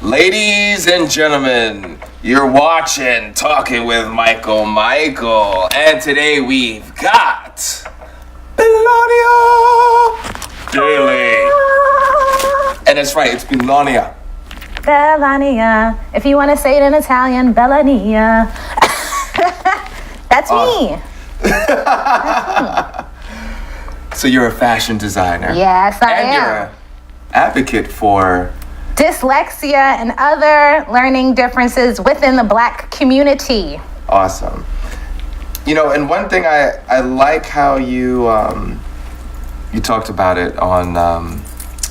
Ladies and gentlemen, you're watching Talking with Michael, and today we've got Belania Daley. And that's right, it's Belania. Belania. If you want to say it in Italian, Belania. That's me. So you're a fashion designer. Yes, I am. And you're an advocate for dyslexia and other learning differences within the Black community. Awesome. You know, and one thing I like how you talked about it on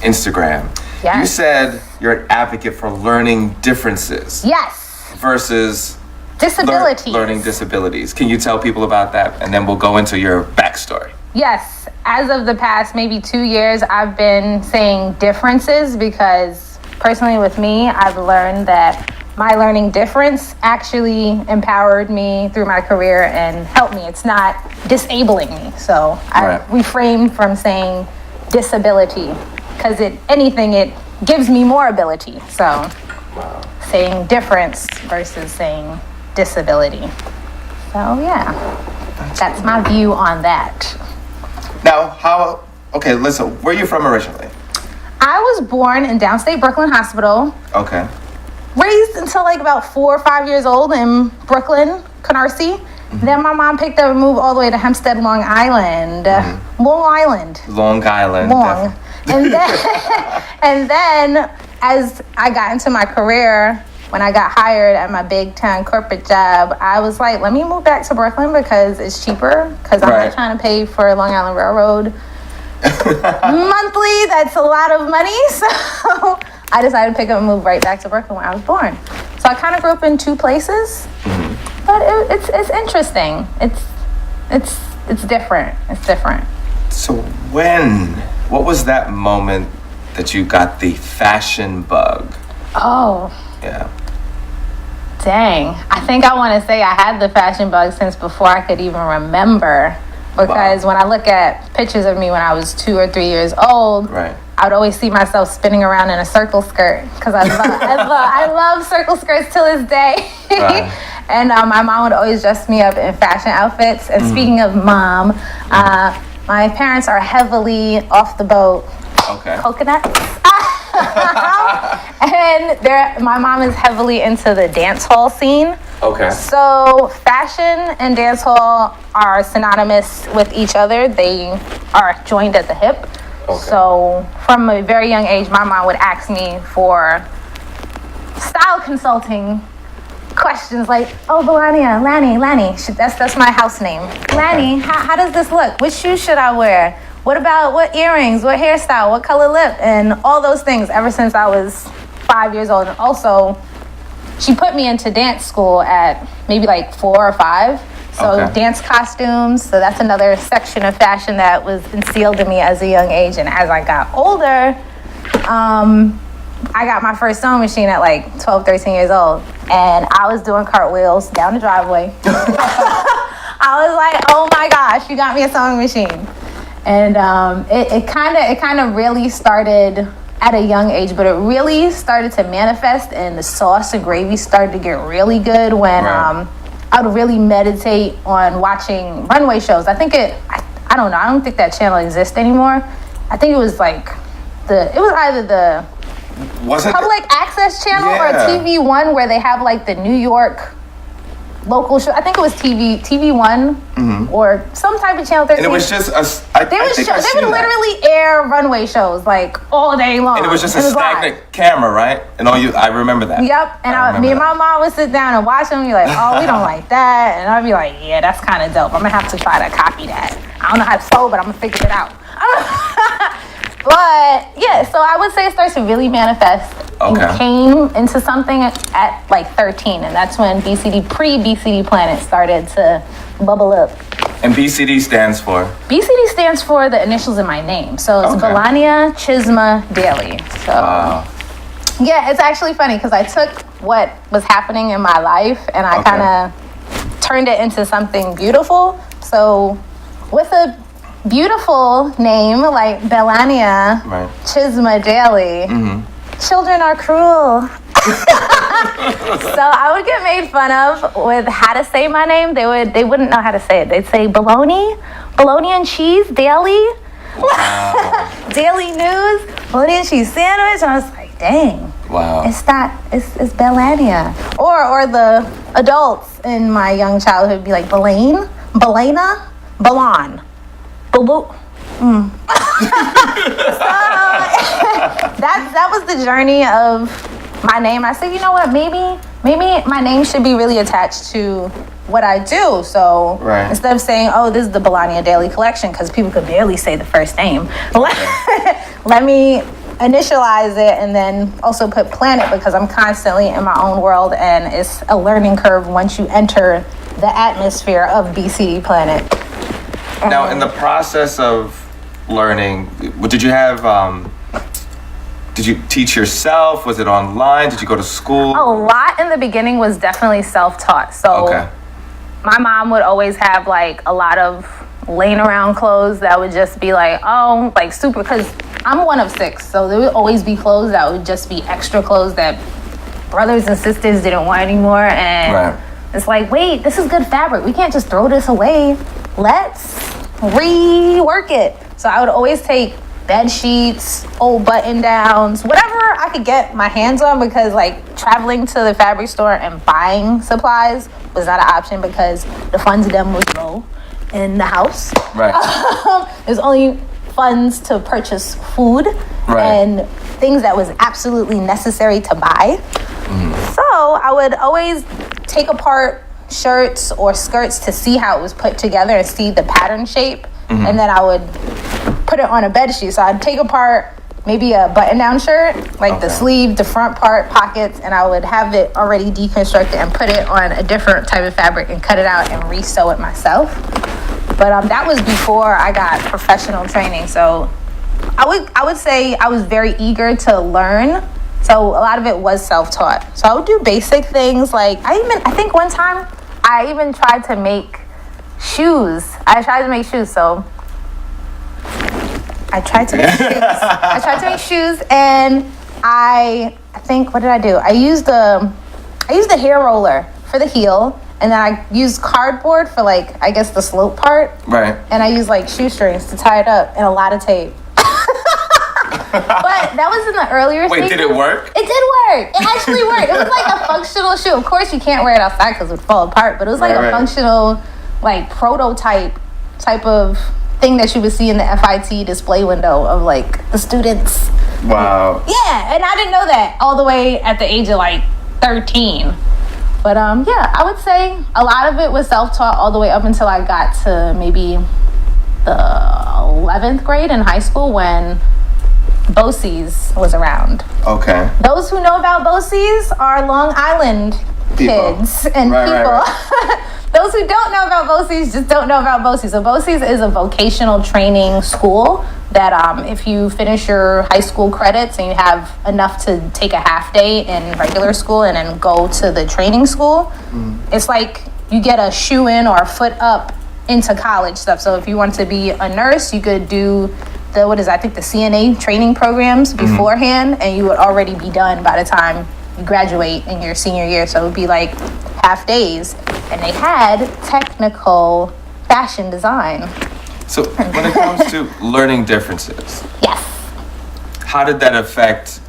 Instagram. Yes. You said you're an advocate for learning differences. Yes. Versus disabilities. Learning disabilities. Can you tell people about that? And then we'll go into your backstory. Yes. As of the past maybe 2 years, I've been saying differences because personally with me, I've learned that my learning difference actually empowered me through my career and helped me. It's not disabling me. So I refrain from saying disability because it gives me more ability. So saying difference versus saying disability. So yeah, that's my view on that. Now, listen, where are you from originally? I was born in downstate Brooklyn Hospital. Okay. Raised until like about 4 or 5 years old in Brooklyn, Canarsie. Mm-hmm. Then my mom picked up and moved all the way to Hempstead, Long Island. Mm-hmm. Long Island. Long. And then as I got into my career, when I got hired at my big town corporate job, I was like, let me move back to Brooklyn because it's cheaper. Because I'm not trying to pay for Long Island Railroad monthly. That's a lot of money. So I decided to pick up and move right back to Brooklyn where I was born. So I kind of grew up in two places, but it's interesting. It's different. It's different. So what was that moment that you got the fashion bug? Oh. Yeah. Dang. I think I want to say I had the fashion bug since before I could even remember. Because when I look at pictures of me when I was 2 or 3 years old, I would always see myself spinning around in a circle skirt because I love circle skirts till this day. And my mom would always dress me up in fashion outfits. And speaking of mom, my parents are heavily off the boat coconuts. And my mom is heavily into the dance hall scene. Okay. So fashion and dance hall are synonymous with each other. They are joined at the hip. Okay. So from a very young age, my mom would ask me for style consulting questions like, oh, Belania, Lanny. That's my house name. Lanny, how does this look? Which shoes should I wear? What earrings? What hairstyle? What color lip? And all those things ever since I was 5 years old. And also, she put me into dance school at maybe like 4 or 5. So dance costumes. So that's another section of fashion that was instilled in me as a young age. And as I got older, I got my first sewing machine at like 12, 13 years old. And I was doing cartwheels down the driveway. I was like, oh my gosh, you got me a sewing machine. And it kind of really started at a young age, but it really started to manifest and the sauce and gravy started to get really good when I would really meditate on watching runway shows. I don't know, I don't think that channel exists anymore. I think it was like either the public access channel or TV1 where they have like the New York local show. I think it was TV1 or some type of channel 13. And it was just they would literally air runway shows like all day long. And it was just a stagnant camera, right? And I remember that. Yep. And me and my mom would sit down and watch them and be like, oh, we don't like that. And I'd be like, yeah, that's kind of dope. I'm going to have to try to copy that. I don't know how to sew, but I'm going to figure it out. But yeah, so I would say it starts to really manifest and came into something at like 13. And that's when pre-BCDplanet started to bubble up. And BCD stands for? BCD stands for the initials in my name. So it's Belania Daley. So yeah, it's actually funny because I took what was happening in my life and I kind of turned it into something beautiful. So with a beautiful name like Belania Daley, children are cruel. So I would get made fun of with how to say my name. They wouldn't know how to say it. They'd say bologna and cheese daily. Wow. Daily news, bologna and cheese sandwich. And I was like, dang. Wow. It's Belania. Or the adults in my young childhood would be like Belana, Balan. That was the journey of my name. I said, you know what, maybe my name should be really attached to what I do. So instead of saying, oh, this is the Belania Daley collection, because people could barely say the first name, let me initialize it and then also put planet, because I'm constantly in my own world and it's a learning curve once you enter the atmosphere of BCDplanet. Now, in the process of learning, did you have did you teach yourself? Was it online? Did you go to school? A lot in the beginning was definitely self-taught. So my mom would always have like a lot of laying around clothes that would just be like, oh, like super, because I'm one of 6, so there would always be clothes that would just be extra clothes that brothers and sisters didn't want anymore. And it's like, wait, this is good fabric. We can't just throw this away. Let's rework it. So I would always take bed sheets, old button downs, whatever I could get my hands on, because like traveling to the fabric store and buying supplies was not an option because the funds of them was low in the house. There's only funds to purchase food and things that was absolutely necessary to buy. So I would always take apart shirts or skirts to see how it was put together and see the pattern shape, and then I would put it on a bed sheet. So I'd take apart maybe a button-down shirt, like the sleeve, the front part, pockets, and I would have it already deconstructed and put it on a different type of fabric and cut it out and re-sew it myself. But that was before I got professional training. So I would say I was very eager to learn. So a lot of it was self-taught. So I would do basic things like I think one time I even tried to make shoes. So I tried to make shoes. And I think, what did I do? I used the hair roller for the heel, and then I used cardboard for like, I guess the slope part. And I used like shoestrings to tie it up and a lot of tape. But that was in the earlier stages. Did it work? It did work. It actually worked. It was like a functional shoe. Of course, you can't wear it outside because it would fall apart, but it was like a functional, like prototype type of thing that you would see in the FIT display window of like the students. Wow. Yeah, and I didn't know that all the way at the age of like 13. But yeah, I would say a lot of it was self-taught all the way up until I got to maybe the 11th grade in high school when BCDs was around. Those who know about BCDs are Long Island kids and people. Those who don't know about BCDs just don't know about BCDs. So BCDs is a vocational training school that if you finish your high school credits and you have enough to take a half day in regular school and then go to the training school, it's like you get a shoe in or a foot up into college stuff. So if you want to be a nurse, you could do the CNA training programs beforehand, and you would already be done by the time you graduate in your senior year. So it would be like half days, and they had technical fashion design. So when it comes to learning differences, how did that affect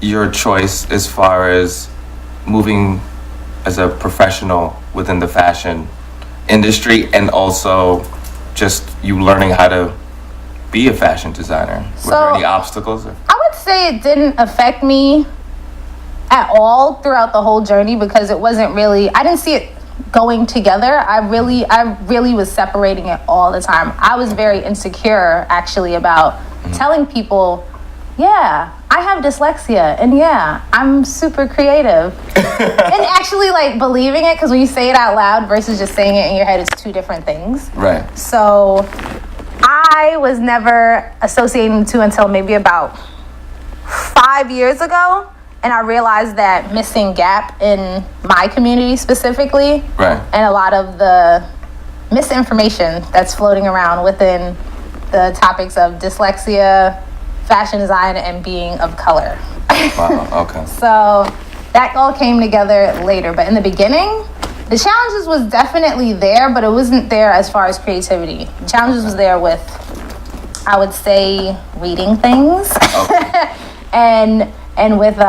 your choice as far as moving as a professional within the fashion industry, and also just you learning how to be a fashion designer? Were there any obstacles? I would say it didn't affect me at all throughout the whole journey, because it wasn't really, I didn't see it going together. I really was separating it all the time. I was very insecure actually about telling people, yeah, I have dyslexia, and yeah, I'm super creative. And actually like believing it, because when you say it out loud versus just saying it in your head, it's two different things. So I was never associating the two until maybe about 5 years ago. And I realized that missing gap in my community specifically, and a lot of the misinformation that's floating around within the topics of dyslexia, fashion design, and being of color. Wow, okay. So that all came together later. But in the beginning, the challenges was definitely there, but it wasn't there as far as creativity. The challenges was there with, I would say, reading things. Okay. and with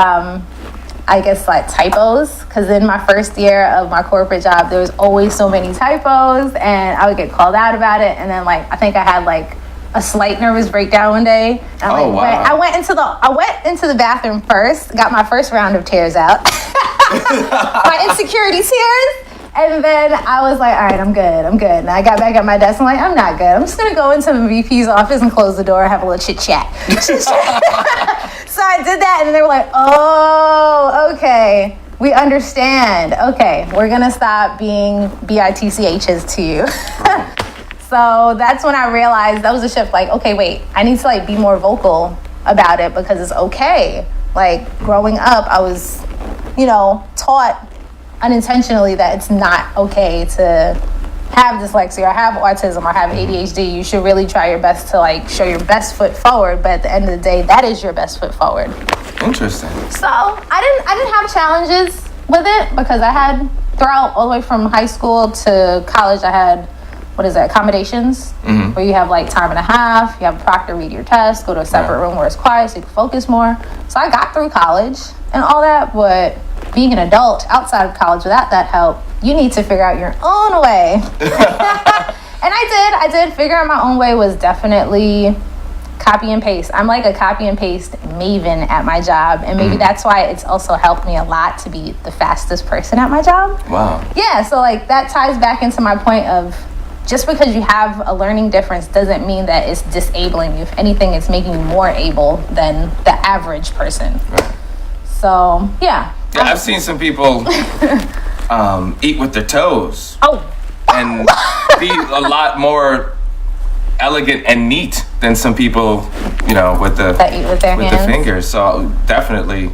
I guess like typos, because in my first year of my corporate job, there was always so many typos, and I would get called out about it. And then like I think I had like a slight nervous breakdown one day. And wow. I went into the bathroom first, got my first round of tears out, my insecurity tears. And then I was like, all right, I'm good. And I got back at my desk. I'm like, I'm not good. I'm just going to go into the VP's office and close the door and have a little chit-chat. So I did that, and they were like, oh, okay. We understand. Okay, we're going to stop being BITCHs to you. So that's when I realized that was a shift. Like, okay, wait, I need to like be more vocal about it because it's okay. Like growing up, I was, taught unintentionally that it's not okay to have dyslexia or have autism or have ADHD. You should really try your best to like show your best foot forward, but at the end of the day, that is your best foot forward. Interesting. So I didn't have challenges with it because I had throughout all the way from high school to college, I had accommodations, where you have like time and a half, you have a proctor read your test, go to a separate room where it's quiet so you can focus more. So I got through college and all that, but being an adult outside of college without that help, you need to figure out your own way. And I did figure out my own way. Was definitely copy and paste. I'm like a copy and paste maven at my job, and maybe that's why it's also helped me a lot to be the fastest person at my job. Wow. Yeah, so like that ties back into my point of just because you have a learning difference doesn't mean that it's disabling you. If anything, it's making you more able than the average person. Right. So, yeah. Yeah, I've seen some people eat with their toes. Oh. And be a lot more elegant and neat than some people, with the that eat with their hands. The fingers. So definitely,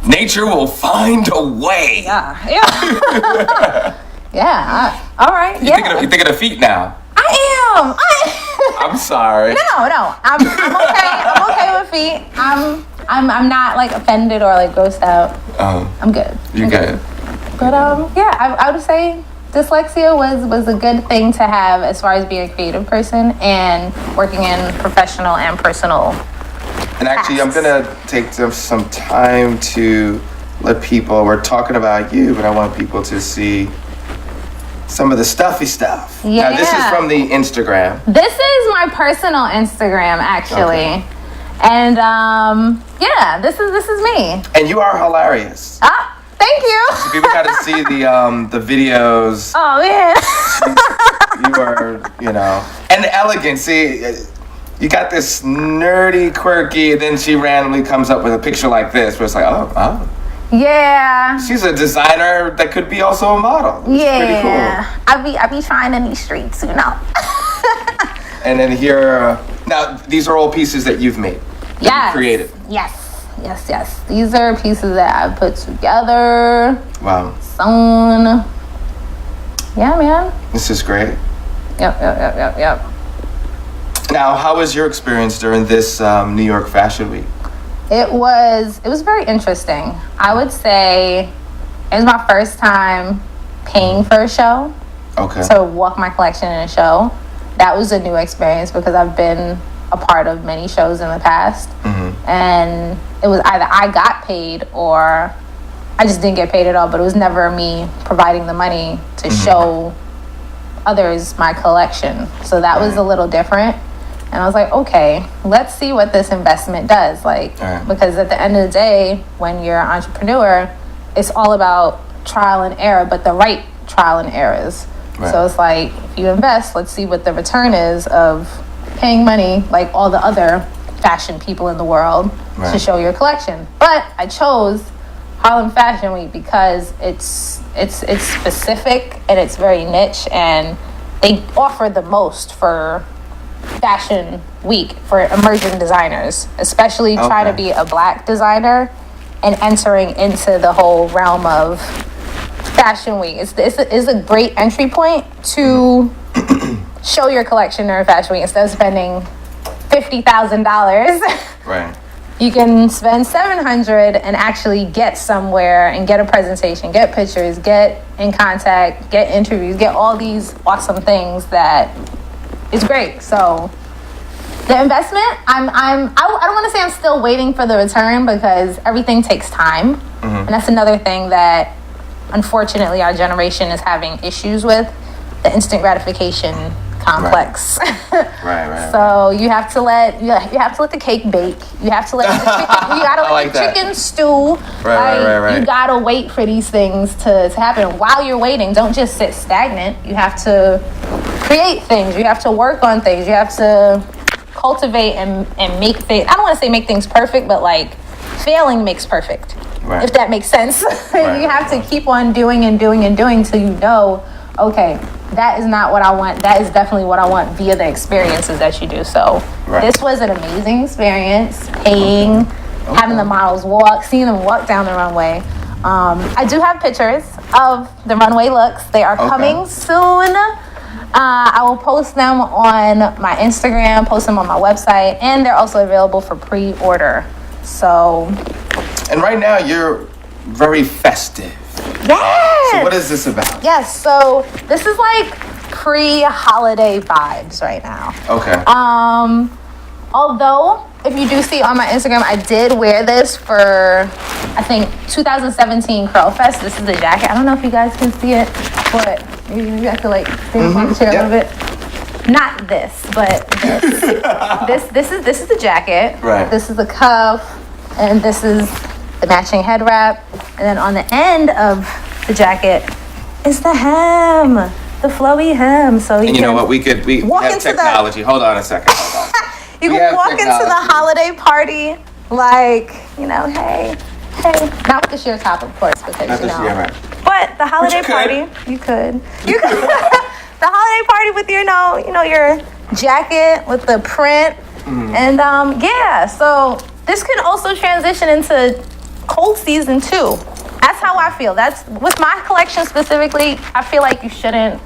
nature will find a way. Yeah. Yeah. All right. You thinking of feet now? I am. I'm sorry. No. I'm okay. I'm okay with feet. I'm not like offended or like grossed out. I'm good. You're good. But yeah, I would say dyslexia was a good thing to have as far as being a creative person and working in professional and personal. And actually, I'm gonna take some time to let people. We're talking about you, but I want people to see some of the stuffy stuff. Yeah. Now, this is from the Instagram. This is my personal Instagram, actually. Okay. And yeah, this is me. And you are hilarious. Thank you. So people got to see the videos. Oh man. You are, and elegant. See, you got this nerdy, quirky, and then she randomly comes up with a picture like this, where it's like, oh. Yeah. She's a designer that could be also a model. It's pretty cool. I be trying in these streets, And then here, now these are all pieces that you've made. Yes. You created. Yes. These are pieces that I put together. Wow. Sewn. Yeah, man. This is great. Yep. Now, how was your experience during this New York Fashion Week? It was very interesting. I would say it was my first time paying for a show. Okay. To walk my collection in a show. That was a new experience because I've been a part of many shows in the past. And it was either I got paid or I just didn't get paid at all, but it was never me providing the money to show others my collection. So that was a little different. And I was like, okay, let's see what this investment does. Because at the end of the day, when you're an entrepreneur, it's all about trial and error, but the right trial and errors. Right. So it's like, if you invest, let's see what the return is of paying money like all the other fashion people in the world to show your collection. But I chose Harlem Fashion Week because it's specific and it's very niche, and they offer the most for Fashion Week for emerging designers, especially trying to be a Black designer and entering into the whole realm of Fashion Week. It's a great entry point to show your collection during Fashion Week instead of spending $50,000 right you can spend $700 and actually get somewhere and get a presentation, get pictures, get in contact, get interviews, get all these awesome things that is great. So the investment, I don't want to say I'm still waiting for the return because everything takes time. And that's another thing that unfortunately our generation is having issues with, the instant gratification complex. Right. So you have to let the cake bake. You have to let the chicken, you gotta let the chicken stew. Right. You gotta wait for these things to happen. While you're waiting, don't just sit stagnant. You have to create things. You have to work on things. You have to cultivate and make things. I don't want to say make things perfect, but like failing makes perfect. If that makes sense. You have to keep on doing till you know, okay, that is not what I want. That is definitely what I want via the experiences that you do. So this was an amazing experience. Paying, having the models walk, seeing them walk down the runway. I do have pictures of the runway looks. They are coming soon. I will post them on my Instagram, post them on my website, and they're also available for pre-order. So. And right now you're very festive. Yes. So what is this about? Yes. So this is like pre-holiday vibes right now. Okay. Although if you do see on my Instagram, I did wear this for I think 2017 Curl Fest. This is the jacket. I don't know if you guys can see it, but maybe I could like stand on the chair a little bit. Not this, but this. this is the jacket. Right. This is the cuff, and this is the matching head wrap, and then on the end of the jacket is the hem, the flowy hem. So you know what? We walk have into technology. Hold on a second. You can walk into the holiday party like, you know, hey, not with the sheer top, of course, because Not you this know. year, right. But the holiday party, you could. The holiday party with your your jacket with the print, and so this can also transition into cold season too. That's how I feel. That's with my collection specifically. I feel like you shouldn't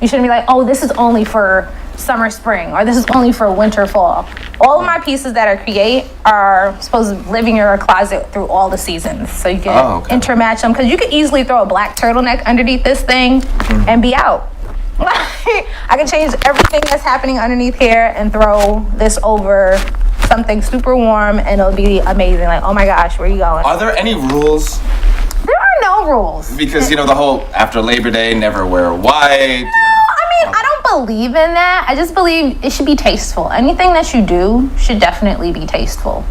be like, oh, this is only for summer, spring, or this is only for winter, fall. All of my pieces that I create are supposed to live in your closet through all the seasons. So you can intermatch them, because you could easily throw a black turtleneck underneath this thing and be out. I can change everything that's happening underneath here and throw this over something super warm, and it'll be amazing. Like, oh my gosh, where are you going? Are there any rules? There are no rules. Because, the whole after Labor Day, never wear white. No, I mean, I don't believe in that. I just believe it should be tasteful. Anything that you do should definitely be tasteful.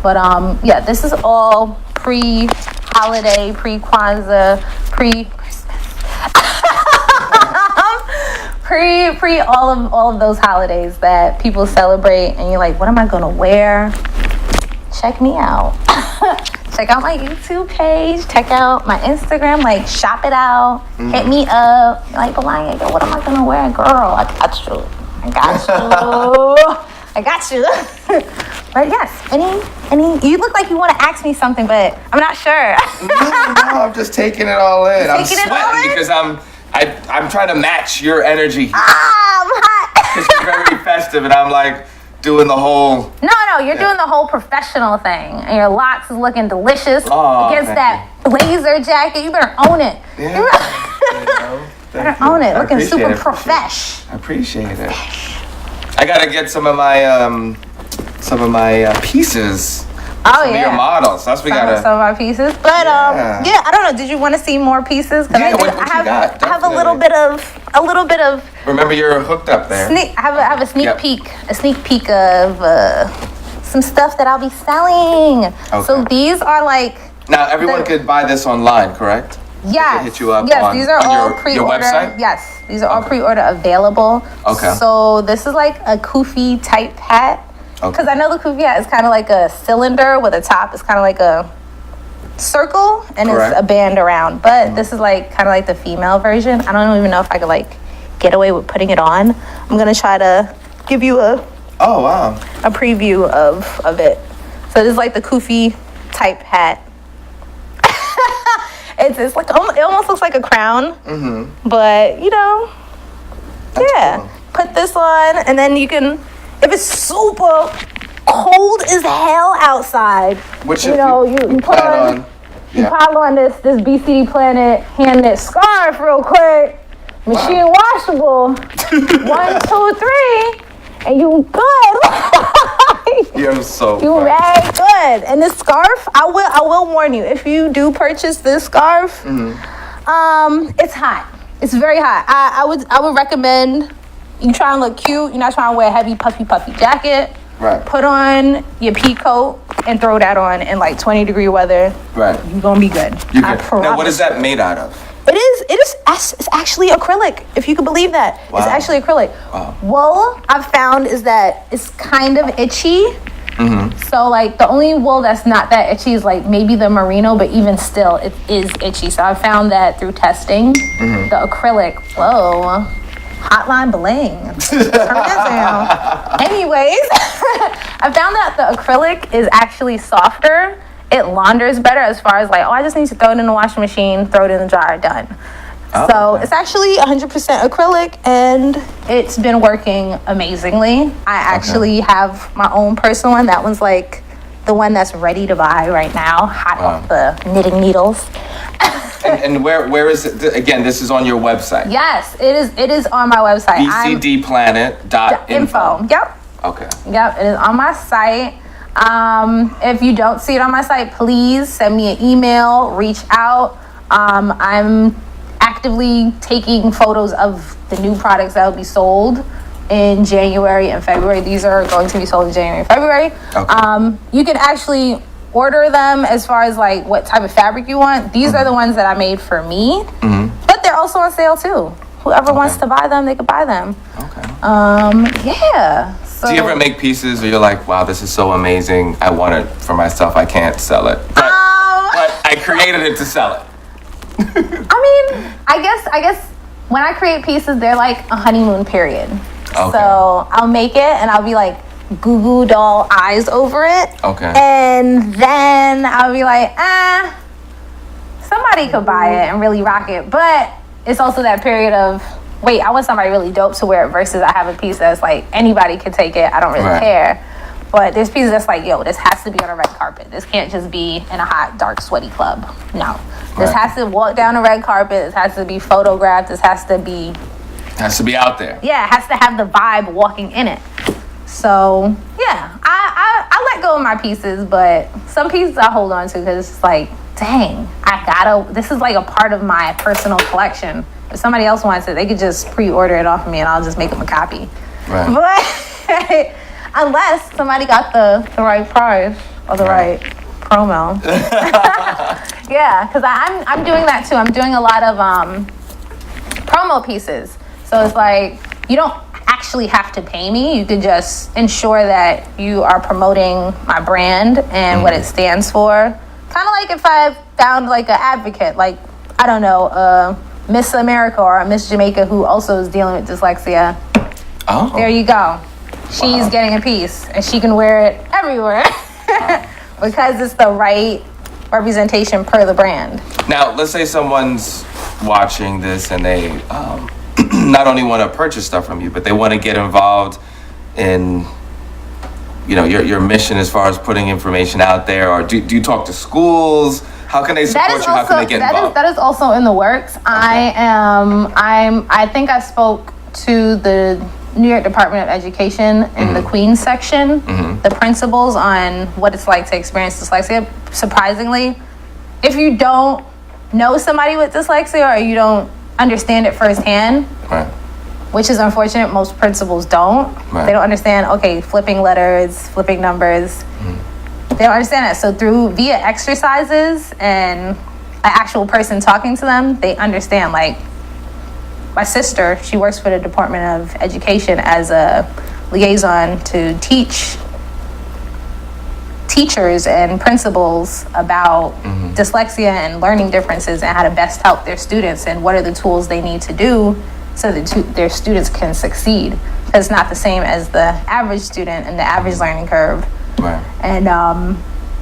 But, this is all pre-holiday, pre-Kwanzaa, pre-Christmas. pre all of those holidays that people celebrate, and you're like, what am I gonna wear? Check me out. Check out my YouTube page. Check out my Instagram. Like, shop it out. Hit me up. Like, Belania, what am I gonna wear, girl? I got you. I got you. But yes, any. You look like you want to ask me something, but I'm not sure. No, I'm just taking it all in. I'm sweating because I'm trying to match your energy. I'm hot. Because you're very festive, and I'm like doing the whole. No, you're doing the whole professional thing, and your locks is looking delicious against that blazer jacket. You better own it. Yeah. You better own it. Looking super profesh. I appreciate it. I gotta get some of my pieces. Some of your models. That's what we gotta. Some of my pieces, but I don't know. Did you want to see more pieces? Yeah, what you got? I have a little bit of. Remember, you're hooked up there. I have a sneak peek. A sneak peek of some stuff that I'll be selling. Okay. So these are like. Now everyone could buy this online, correct? Yes. Hit you up. Yes, these are all pre-order. Your website? Yes, these are all pre-order available. Okay. So this is like a kufi type hat. Because I know the kufi hat is kind of like a cylinder with a top. It's kind of like a circle, and it's a band around. But this is like kind of like the female version. I don't even know if I could like get away with putting it on. I'm gonna try to give you a preview of it. So this is like the kufi type hat. It's like it almost looks like a crown, but That's cool. Put this on, and then you can. If it's super cold as hell outside. Which you pile on this BCDplanet hand knit scarf real quick. Machine washable. 1, 2, 3, and you good. You're so you very good. And this scarf, I will warn you, if you do purchase this scarf, it's hot. It's very hot. I would recommend you try and look cute. You're not trying to wear a heavy puffy jacket. Right. Put on your pea coat and throw that on in like 20-degree weather. Right. You're gonna be good. Now, what is that made out of? It's actually acrylic, if you could believe that. Wow. It's actually acrylic. Wow. Wool, I've found, is that it's kind of itchy. So like the only wool that's not that itchy is like maybe the merino, but even still it is itchy. So I found that through testing. The acrylic, whoa, hotline bling. Turn that down. Anyways, I found that the acrylic is actually softer. It launders better as far as like, I just need to throw it in the washing machine, throw it in the dryer, done. So it's actually 100% acrylic, and it's been working amazingly. I actually have my own personal one. That one's like the one that's ready to buy right now, hot off the knitting needles. and where is it? Again, this is on your website. Yes, it is on my website. BCDplanet.info. Yep. Okay. Yep, it is on my site. If you don't see it on my site, please send me an email, reach out. I'm actively taking photos of the new products that will be sold in January and February. These are going to be sold in January and February. Okay. You can actually order them as far as like what type of fabric you want. These are the ones that I made for me, but they're also on sale too. Whoever wants to buy them, they could buy them. Okay. Yeah. So, do you ever make pieces where you're like, wow, this is so amazing, I want it for myself, I can't sell it, but I created it to sell it? I mean, I guess when I create pieces, they're like a honeymoon period. Okay. So I'll make it and I'll be like Goo Goo doll eyes over it. Okay. And then I'll be like, somebody could buy it and really rock it. But it's also that period of, wait, I want somebody really dope to wear it versus I have a piece that's like anybody can take it. I don't really care. But there's pieces that's like, yo, this has to be on a red carpet. This can't just be in a hot, dark, sweaty club. No. This has to walk down a red carpet. This has to be photographed. This has to be... Has to be out there. Yeah, it has to have the vibe walking in it. So, yeah. I let go of my pieces, but some pieces I hold on to because it's like, dang, this is like a part of my personal collection. If somebody else wants it, they could just pre-order it off of me and I'll just make them a copy. Right. But... unless somebody got the right price or the right promo. Yeah, because I'm doing that too. I'm doing a lot of promo pieces. So it's like you don't actually have to pay me. You could just ensure that you are promoting my brand and what it stands for. Kind of like if I found like an advocate, like, I don't know, Miss America or a Miss Jamaica who also is dealing with dyslexia. Oh. There you go. She's getting a piece and she can wear it everywhere because it's the right representation per the brand. Now, let's say someone's watching this and they not only want to purchase stuff from you, but they want to get involved in, your mission as far as putting information out there, or do you talk to schools? How can they support you? How can they get involved? That is also in the works. Okay. I think I spoke to the New York Department of Education in the Queens section, the principals on what it's like to experience dyslexia. Surprisingly, if you don't know somebody with dyslexia or you don't understand it firsthand, which is unfortunate, most principals don't. They don't understand, flipping letters, flipping numbers. They don't understand that. So via exercises and an actual person talking to them, they understand. Like, my sister, she works for the Department of Education as a liaison to teach teachers and principals about dyslexia and learning differences and how to best help their students and what are the tools they need to do so that their students can succeed. It's not the same as the average student and the average learning curve. Right. And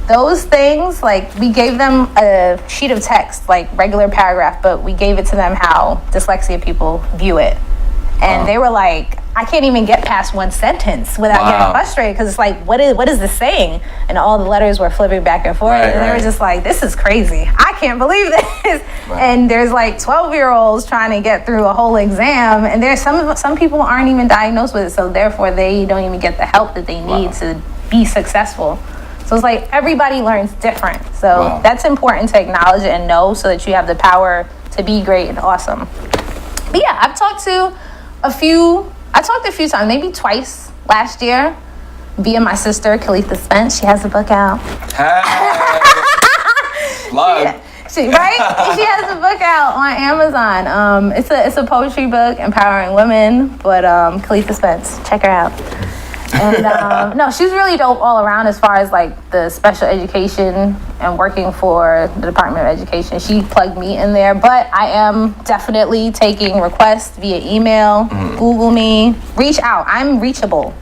those things, like, we gave them a sheet of text, like regular paragraph, but we gave it to them how dyslexia people view it. And they were like, I can't even get past one sentence without getting frustrated, because it's like, what is this saying? And all the letters were flipping back and forth, and they were just like, this is crazy. I can't believe this. And there's like 12-year-olds trying to get through a whole exam, and there's some people aren't even diagnosed with it, so therefore they don't even get the help that they need to be successful. So it's like everybody learns different. So that's important to acknowledge and know, so that you have the power to be great and awesome. But yeah, I've talked a few times, maybe twice last year, via my sister, Kalitha Spence. She has a book out. Plug. She has a book out on Amazon. It's a poetry book empowering women, but Kalitha Spence, check her out. And no, she's really dope all around as far as like the special education and working for the Department of Education. She plugged me in there, but I am definitely taking requests via email, Google me, reach out. I'm reachable.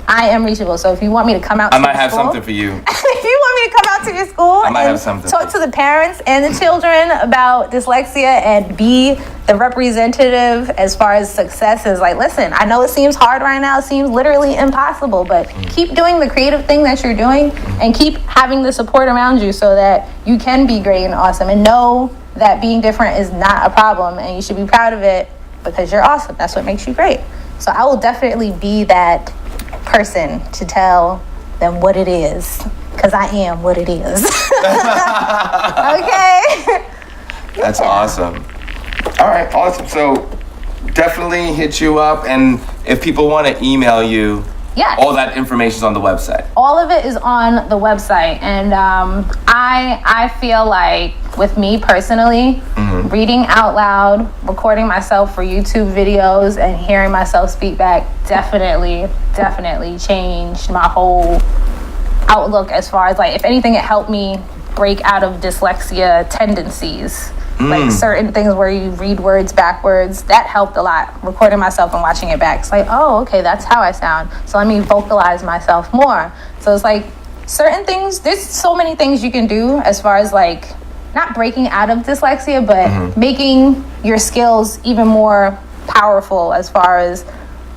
I am reachable. So if you want me to come out to your school, I might have something for you. If you want me to come out to your school and talk to the parents and the children about dyslexia and be the representative as far as success, is like, listen, I know it seems hard right now. It seems literally impossible, but keep doing the creative thing that you're doing and keep having the support around you so that you can be great and awesome, and know that being different is not a problem and you should be proud of it because you're awesome. That's what makes you great. So I will definitely be that person to tell them what it is, because I am what it is. Okay. That's awesome. All right, awesome. So definitely hit you up, and if people want to email you, all that information is on the website. All of it is on the website, and I feel like, with me personally, reading out loud, recording myself for YouTube videos, and hearing myself speak back definitely changed my whole outlook, as far as like, if anything, it helped me break out of dyslexia tendencies. Like certain things where you read words backwards, that helped a lot. Recording myself and watching it back, it's like, oh, okay, that's how I sound. So let me vocalize myself more. So it's like certain things, there's so many things you can do as far as like not breaking out of dyslexia, but making your skills even more powerful as far as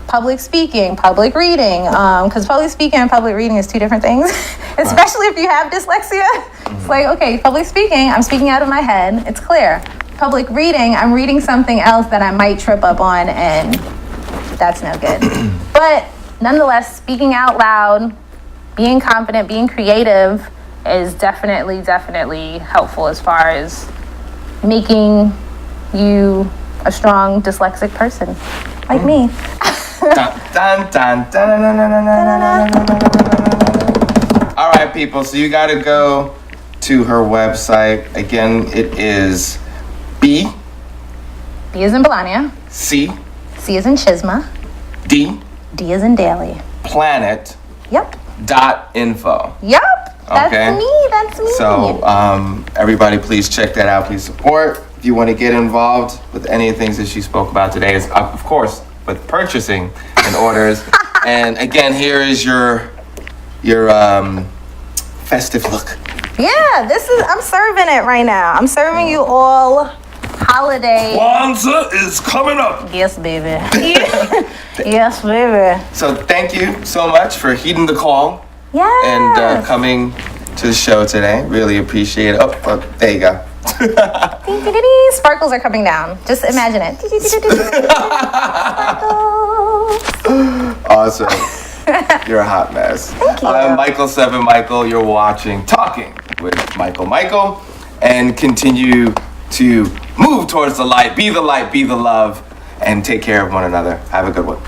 public speaking, public reading, because public speaking and public reading is two different things, especially if you have dyslexia. It's like, okay, public speaking, I'm speaking out of my head, it's clear. Public reading, I'm reading something else that I might trip up on, and that's no good. But nonetheless, speaking out loud, being confident, being creative is definitely helpful as far as making you a strong dyslexic person like me. All right, people, so you got to go to her website. Again, it is B is in Belania. C is in Chisma. D is in Daley. Planet. Yep. .info. Yep. That's me. So everybody, please check that out. Please support. If you want to get involved with any of the things that she spoke about today, is of course with purchasing and orders. And again, here is your festive look. Yeah, I'm serving it right now. I'm serving you all holiday. Kwanzaa is coming up. Yes, baby. Yes, baby. So thank you so much for heeding the call. Yeah. And coming to the show today. Really appreciate it. Oh, there you go. Sparkles are coming down. Just imagine it. Awesome. You're a hot mess. Thank you. I'm Michael 7 Michael. You're watching Talking with Michael. And continue to move towards the light, be the love, and take care of one another. Have a good one.